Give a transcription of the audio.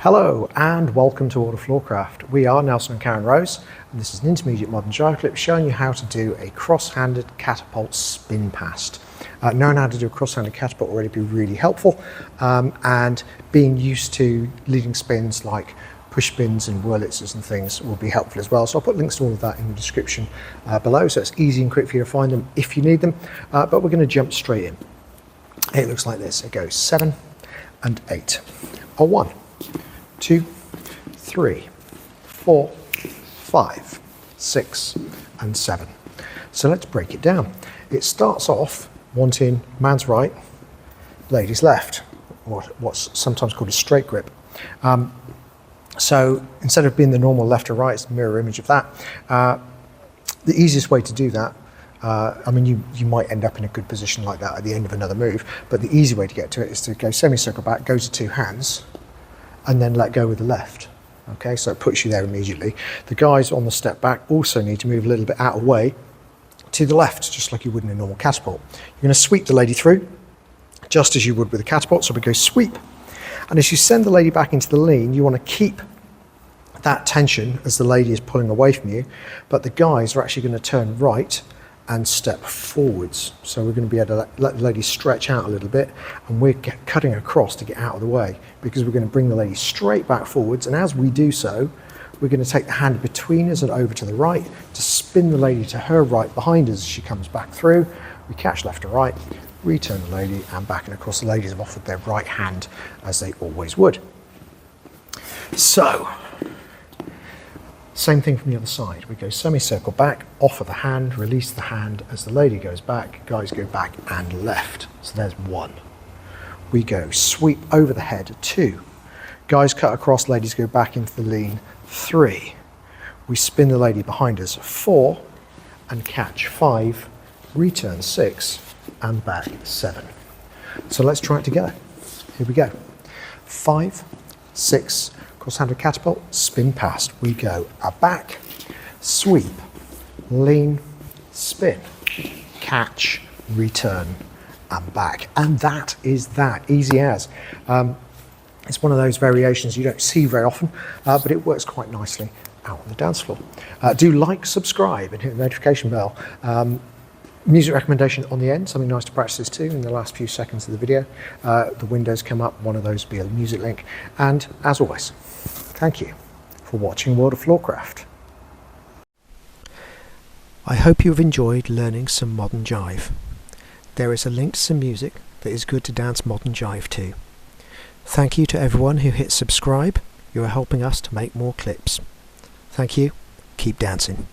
Hello and welcome to Order Floorcraft. We are Nelson and Karen Rose, and this is an Intermediate Modern Jive Clip showing you how to do a cross-handed catapult spin past. Knowing how to do a cross-handed catapult will already be really helpful, and being used to leading spins like push spins and Wurlitzers and things will be helpful as well. So I'll put links to all of that in the description below, so it's easy and quick for you to find them if you need them, but we're going to jump straight in. It looks like this. It goes 7 and 8. A 1, 2, 3, 4, 5, 6 and 7. So let's break it down. It starts off wanting man's right, lady's left, or what's sometimes called a straight grip. So instead of being the normal left to right, it's the mirror image of that. The easiest way to do that, I mean, you might end up in a good position like that at the end of another move, but the easy way to get to it is to go semicircle back, go to 2 hands, and then let go with the left. Okay, so it puts you there immediately. The guys on the step back also need to move a little bit out of the way to the left, just like you would in a normal catapult. You're going to sweep the lady through, just as you would with a catapult, so we go sweep. And as you send the lady back into the lean, you want to keep that tension as the lady is pulling away from you, but the guys are actually going to turn right and step forwards. So we're going to be able to let the lady stretch out a little bit, and we're cutting across to get out of the way, because we're going to bring the lady straight back forwards, and as we do so, we're going to take the hand between us and over to the right to spin the lady to her right behind us as she comes back through. We catch left to right, return the lady, and back, and of course the ladies have offered their right hand as they always would. So, same thing from the other side. We go semicircle back, offer the hand, release the hand as the lady goes back, guys go back and left. So there's 1. We go sweep over the head, 2. Guys cut across, ladies go back into the lean, 3. We spin the lady behind us, 4, and catch 5, return 6, and back 7. So let's try it together. Here we go. 5, 6, cross-handed catapult, spin past. We go a back, sweep, lean, spin, catch, return, and back. And that is that, easy as. It's one of those variations you don't see very often, but it works quite nicely out on the dance floor. Do like, subscribe, and hit the notification bell. Music recommendation on the end, something nice to practice too in the last few seconds of the video. The windows come up, one of those will be a music link. And as always, thank you for watching World of Floorcraft. I hope you've enjoyed learning some modern jive. There is a link to some music that is good to dance modern jive to. Thank you to everyone who hit subscribe. You are helping us to make more clips. Thank you. Keep dancing.